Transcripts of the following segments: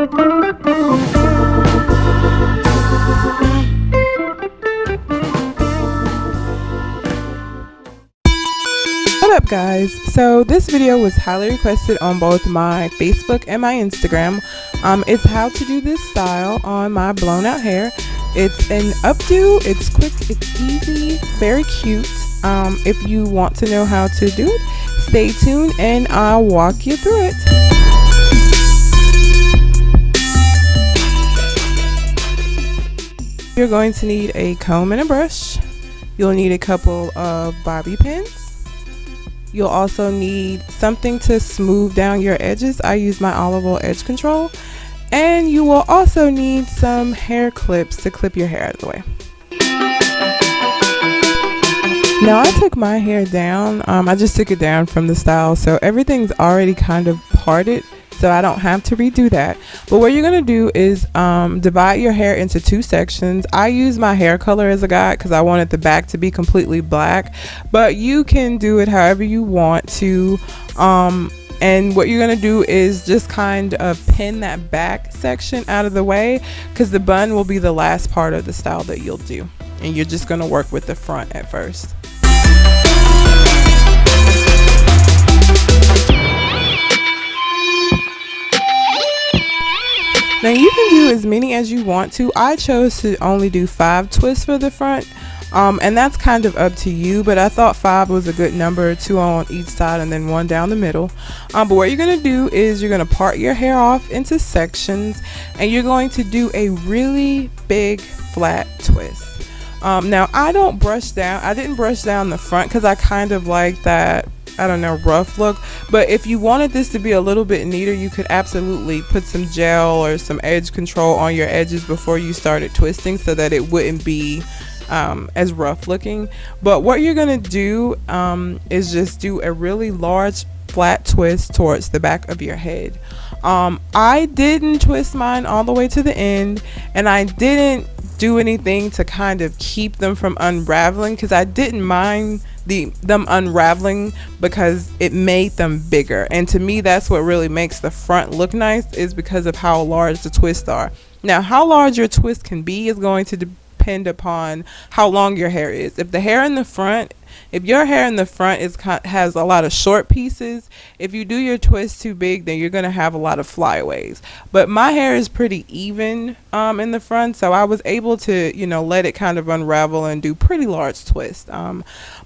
What up guys, so this video was highly requested on both my Facebook and my Instagram. It's how to do this style on my blown out hair. It's an updo, it's quick, it's easy, very cute. If you want to know how to do it, stay tuned and I'll walk you through it. You're going to need a comb and a brush. You'll need a couple of bobby pins. You'll also need something to smooth down your edges. I use my olive oil edge control. And you will also need some hair clips to clip your hair out of the way. Now I took my hair down. I just took it down from the style, so everything's already kind of parted, so I don't have to redo that. But what you're gonna do is divide your hair into two sections. I use my hair color as a guide because I wanted the back to be completely black, but you can do it however you want to. And what you're gonna do is just kind of pin that back section out of the way, because the bun will be the last part of the style that you'll do, and you're just gonna work with the front at first. Now you can do as many as you want to. I chose to only do 5 twists for the front, and that's kind of up to you, but I thought 5 was a good number, 2 on each side and then 1 down the middle. But what you're going to do is you're going to part your hair off into sections, and you're going to do a really big flat twist. Now I don't brush down. I didn't brush down the front because I kind of like that, I don't know, rough look. But if you wanted this to be a little bit neater, you could absolutely put some gel or some edge control on your edges before you started twisting, so that it wouldn't be as rough looking. But what you're gonna do is just do a really large flat twist towards the back of your head. I didn't twist mine all the way to the end, and I didn't do anything to kind of keep them from unraveling, because I didn't mind them unraveling because it made them bigger. And to me, that's what really makes the front look nice, is because of how large the twists are. Now, how large your twist can be is going to depend upon how long your hair is. If your hair in the front has a lot of short pieces, if you do your twist too big, then you're going to have a lot of flyaways. But my hair is pretty even in the front, so I was able to, you know, let it kind of unravel and do pretty large twists.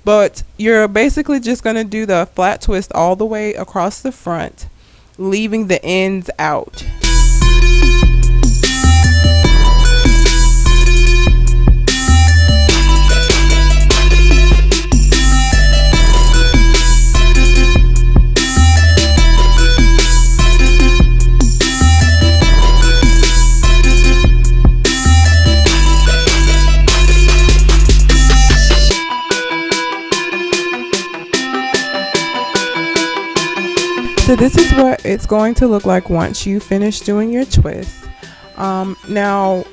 But you're basically just going to do the flat twist all the way across the front, leaving the ends out. So this is what it's going to look like once you finish doing your twist. Now,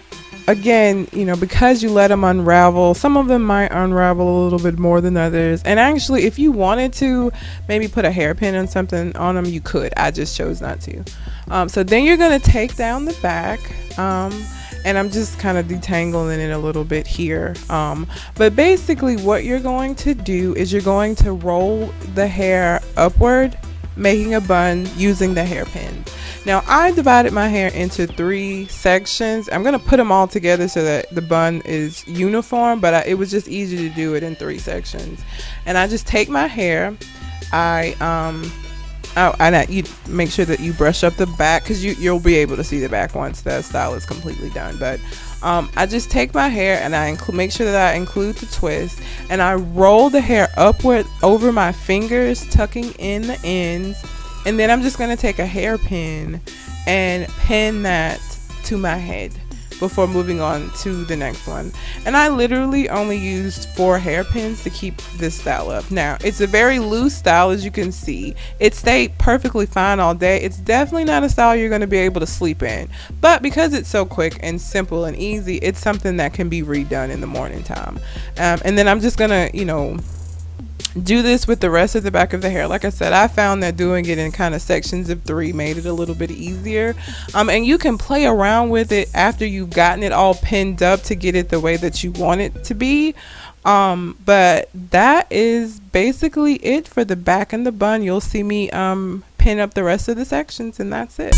again, you know, because you let them unravel, some of them might unravel a little bit more than others. And actually, if you wanted to maybe put a hairpin on something on them, you could. I just chose not to. So then you're going to take down the back. And I'm just kind of detangling it a little bit here. But basically what you're going to do is you're going to roll the hair upward, making a bun using the hairpin. Now I divided my hair into 3 sections. I'm gonna put them all together so that the bun is uniform, but it was just easy to do it in 3 sections. And I just take my hair, you make sure that you brush up the back, because you'll be able to see the back once the style is completely done. But I just take my hair and I make sure that I include the twist, and I roll the hair upward over my fingers, tucking in the ends, and then I'm just going to take a hairpin and pin that to my head before moving on to the next one. And I literally only used 4 hairpins to keep this style up. Now, it's a very loose style, as you can see. It stayed perfectly fine all day. It's definitely not a style you're going to be able to sleep in, but because it's so quick and simple and easy, it's something that can be redone in the morning time. And then I'm just gonna, you know, do this with the rest of the back of the hair. Like I said, I found that doing it in kind of sections of 3 made it a little bit easier. And you can play around with it after you've gotten it all pinned up to get it the way that you want it to be. But that is basically it for the back and the bun. You'll see me pin up the rest of the sections, and that's it.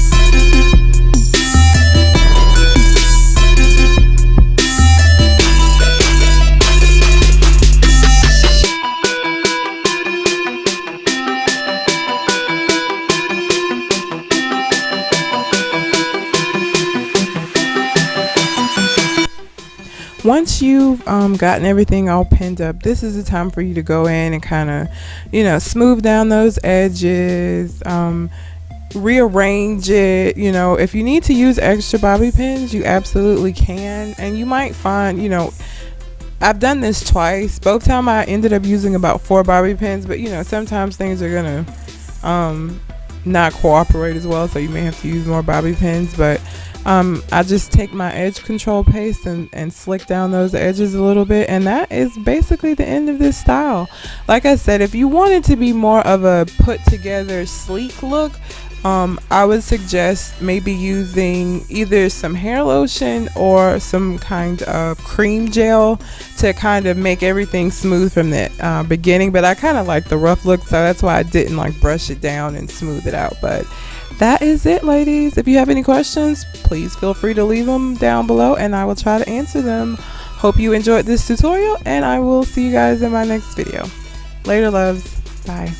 Once you've gotten everything all pinned up, this is the time for you to go in and kind of, smooth down those edges, rearrange it. If you need to use extra bobby pins, you absolutely can. And you might find, I've done this twice. Both times I ended up using about 4 bobby pins, but sometimes things are gonna not cooperate as well, so you may have to use more bobby pins. But I just take my edge control paste and slick down those edges a little bit, and that is basically the end of this style. Like I said, if you want it to be more of a put together sleek look, I would suggest maybe using either some hair lotion or some kind of cream gel to kind of make everything smooth from the beginning. But I kind of like the rough look, so that's why I didn't like brush it down and smooth it out. But that is it, ladies. If you have any questions, please feel free to leave them down below and I will try to answer them. Hope you enjoyed this tutorial, and I will see you guys in my next video. Later, loves. Bye.